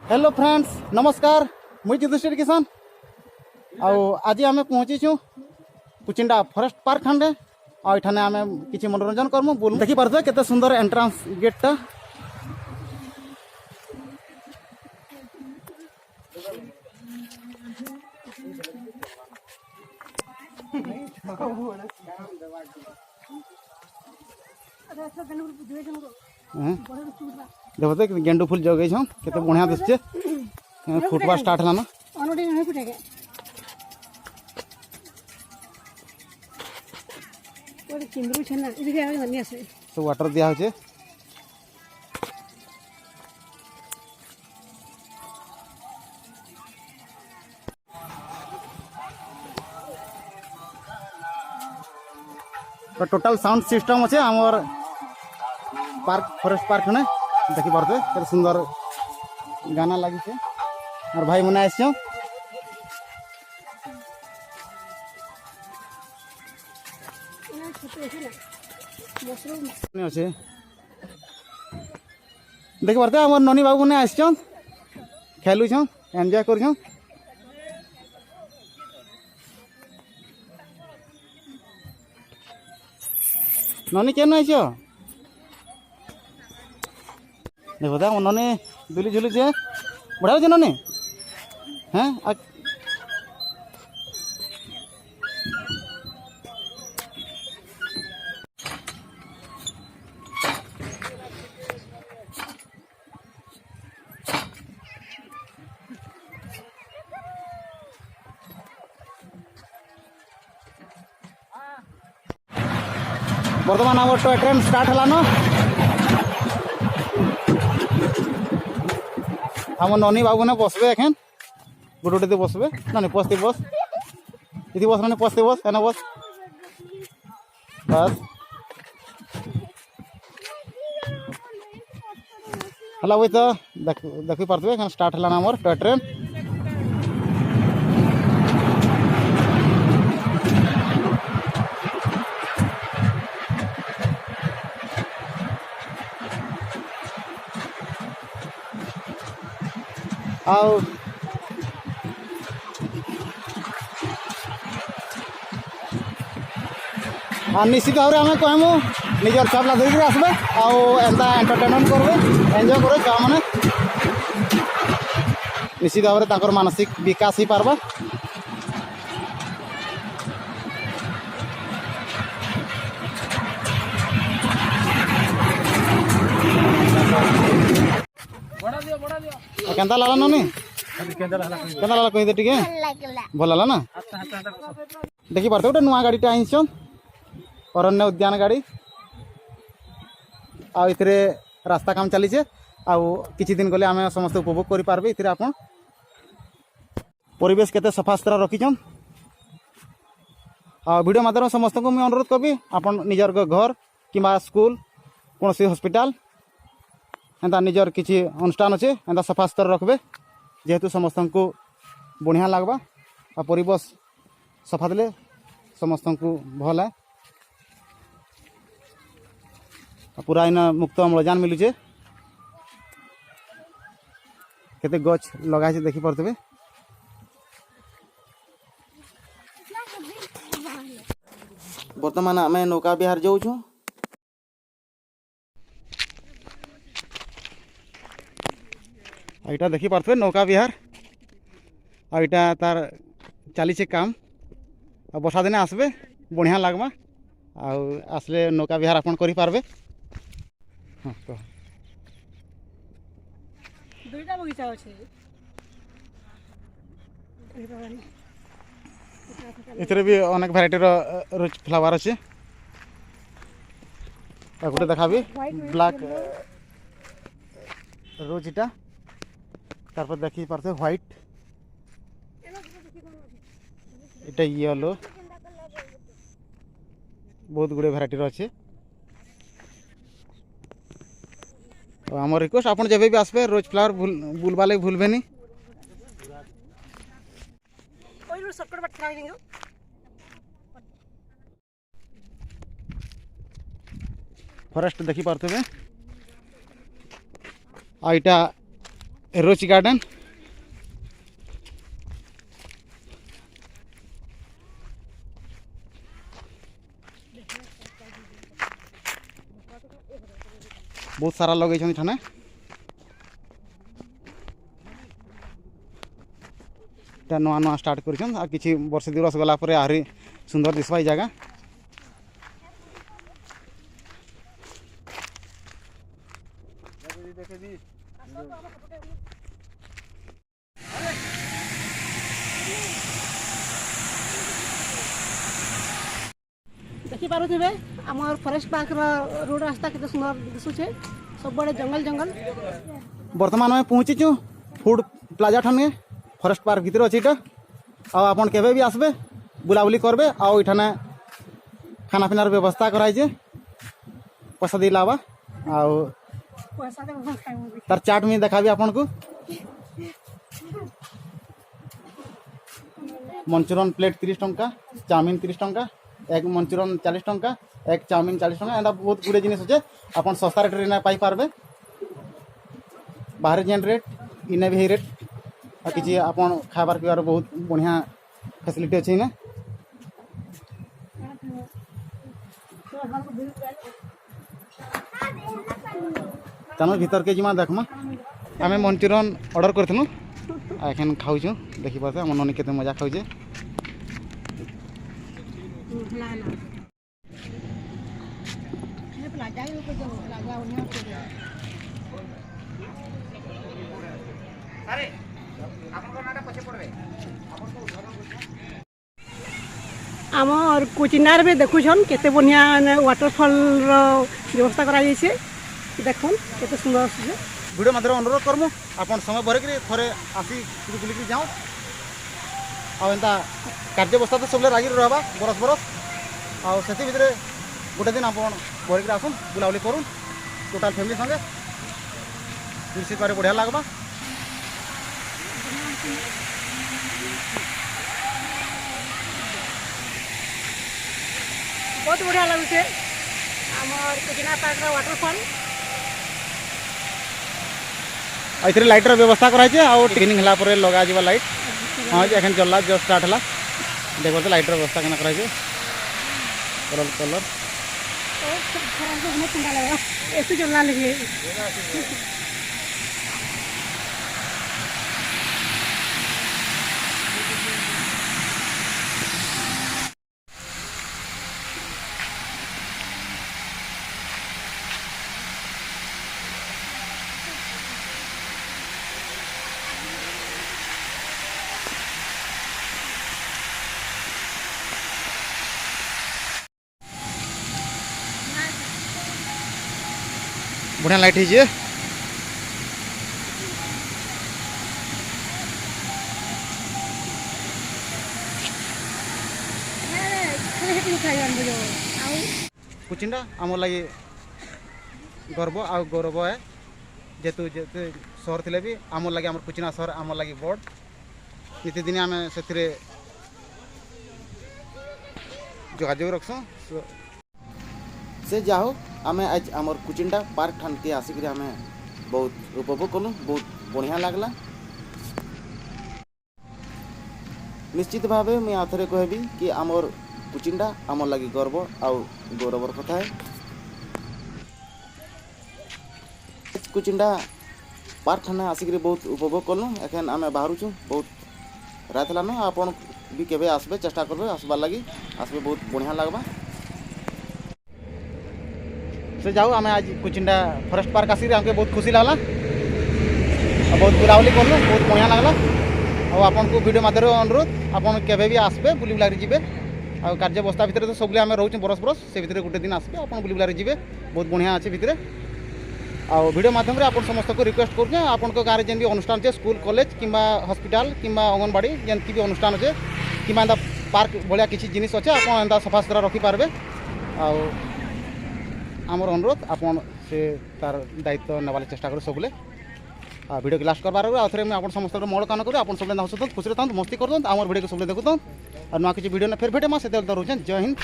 Hello friends नमस्कार मुझे युधिष्ठिर किसान आज आम पहुँचीचु पुचिंडा फॉरेस्ट पार्क खंडे आने आम किसी मनोरंजन करमु बोल देखी पारे केते सुंदर एंट्रांस गेटा देखो तो गेंडू फूल जगे केते बढ़िया दिसचे फुटवा स्टार्ट है ना तो वाटर दिया होचे तो टोटल साउंड सिस्टम अच्छे आमर पार्क फॉरेस्ट पार्क ने देखी पारे केते सुंदर गाना लगी छे और भाई मने आइछो अच्छे देखी पारे आम ननी बाबू ने आइछो खेलु छो एंजॉय कर छो ननी केन आइछो देखो तो ननी दुली झुली छे बढ़िया छे ननी हैं बर्तमान आम टॉय ट्रेन स्टार्ट है आम ननी बाबू ने बसबे एखेन गुटे बसबे ननी पस्ती बस इति बस ननी पस्ती बस एना बस बस हला वही तो देखी पारे स्टार्ट है आमर टॉय ट्रेन आओ निश्चित भाव में कहमु निजर छुआ पिला धरिक आसबे एंता एंटरटेनमेंट करबे एंजॉय करे छुआ मैंने निश्चित भाव में मानसिक विकास ही पारबा केंता लाला ननी केंता लाला कहि दे टिके भल लाला ना देखि पारते गोटे नुआ गाड़ी आइछन अरण्य उद्यान गाड़ी आ इतरे रास्ता काम चली किछि दिन गले आमे समस्त उपभोग करि पारबे इतरे आपन परिवेश केते सफा सुतरा रखिछन आ वीडियो माध्यम समस्त को मैं अनुरोध करबी आपन निजर घर किबा स्कूल कोनोसी हॉस्पिटल एंता निजर किसी अनुष्ठान अच्छे एंता सफा सुतर रखबे जेहेतु समस्त को बढ़िया लगवा आ परिवेश सफा देले समस्त को भल है पूरा इन मुक्त अम्लजान मिलुचे केते गछ लगाई देखी पारे बर्तमान आम नौका विहार जाऊँ यहाँ देखी पारे नौका विहार आईटा तार चली काम वर्षा दिने आसबे बढ़िया लगवा आसले नौका विहार आपन करि पारबे हाँ तो दुईटा बगीचा अछि इतरे भी अनेक वैरायटी रोज फ्लावर अच्छे गोटे देखाबी ब्लैक रोज इटा तारपर देखी पारते व्हाइट इटा येलो बहुत गुड़े वैरायटी अच्छे तो आम रिक्वेस्ट आपन जब भी आसबे रोज फ्लावर बुलवा लगे भूलबे नहीं फॉरेस्ट देखी पारते आईटा रोज गार्डन बहुत सारा लगे ठाने नुआ नुआ स्टार्ट कर कि वर्ष दिवस गलापर आहरी सुंदर दिशा ये जगह देखी पारे आम फरेस्ट पार्क रोड रास्ता के सुंदर दिशुचे सब बड़े जंगल जंगल बर्तमान में पहुँचीचु फूड प्लाजा ठाने फरेस्ट पार्क भीतर अच्छे यहाँ आपन केवे भी आसबे बुलाबुली करबे आउ इठाने खाना पीनार व्यवस्था कराई पैसा दी लावा आउ तार चाट में देखा आपन को मंचूरियन प्लेट 30 टंका चाउमिन 30 टंका एक मंचूरियन 40 टंका एक चाउमिन 40 टंका एंता बहुत गुड़े जिनिस अच्छे आपन सस्ता रेट रे पाई पारबे बाहर जेन रेट इने भी रेट आ किसी आपन खाबार पीबार बहुत बढ़िया फैसिलिटी अच्छे इने चलो भीतर के जिमा देखमा आम मंचूरियन ऑर्डर करथनु एखन खाऊछु देखि पाते हम ननी केते मजा खाऊजे आम कोचिनार में देखुन केते बढ़िया वाटरफॉल व्यवस्था करा देखुन केते सुंदर वीडियो माध्यम अनुरोध करमु आपन समय भरे कि थोड़े आसी बुलिक जाऊँ आंता कार्यवस्था तो सब रागी रहा बरस बरस आती भितर गोटे दिन आप भरिक आसन बुलाबुली करूँ टोटाल फैमिली संगे निश्चित भाव बढ़िया लगवा बहुत बढ़िया लगुचे आमर कोचिना पार्क वाटरफॉल ये लाइटर व्यवस्था कराई इवनिंग है लगा जा लाइट हाँ जी एखन चलला जस्ट स्टार्ट है देखो लाइटर व्यवस्था केना कराई कलर कलर ऐसे चलना लगे बढ़िया लाइट है कुचिंडा आम लगे गर्व आ गौरव है जेतु जेते सहर थे भी आम लगे आम कुचिना सहर आम लगे बड़ नितिदिन आम से जोगाजोग रखसु से जाओ आम आज आमर कुचिंडा पार्क ठान के आसिक आम बहुत उपभोग कलु बहुत बढ़िया लगला निश्चित भाव मुझे आथरे कहबी कि आमर कुचिंडा आम लगी गर्व आउ गौरवर कथा है कुचिंडा पार्क ठाने आसिक बहुत उपभोग कलु एखन आम बाहर बहुत रात लान आपन भी केवे आसबे चेष्टा करबे आसबार लगी आसबे बहुत बढ़िया लगवा से जाऊ आम आज कुचिंडा फॉरेस्ट पार्क आसिक हमके बहुत खुशी लगला बहुत बुलाबुली कलु बहुत बढ़िया लगला और आपन को वीडियो माध्यम अनुरोध आपन केवे भी आसबे बुली बुलारी जिबे आ कार्यवस्था भितर तो सब आम रोचे बरस बरस से भितर गोटे दिन आसबे आपन बुली बुलारी जिबे बहुत बढ़िया अच्छे भितर आ वीडियो माध्यम रे आपन समस्त को रिक्वेस्ट करूँ आपन को गाँव जेन भी अनुष्ठान अच्छे स्कूल कॉलेज किंबा हॉस्पिटल किंबा अंगनबाड़ी जेन भी अनुष्ठान अच्छे किंबा एंता पार्क भाया किसी जिनिस अच्छे आप एंता सफा सुतरा रखिपारे आमर अनुरोध आपन से तार दायित्व नवाले चेष्टा करूँ सबले वीडियो के लास्ट करबार आउे मुझे समस्त मल कान करूँ आप सब हसुत खुशी था मस्ती कर आम वीडियो को सब देखुत और ना किसी वीडियो ने फिर भेटे से रोचे जय हिंद।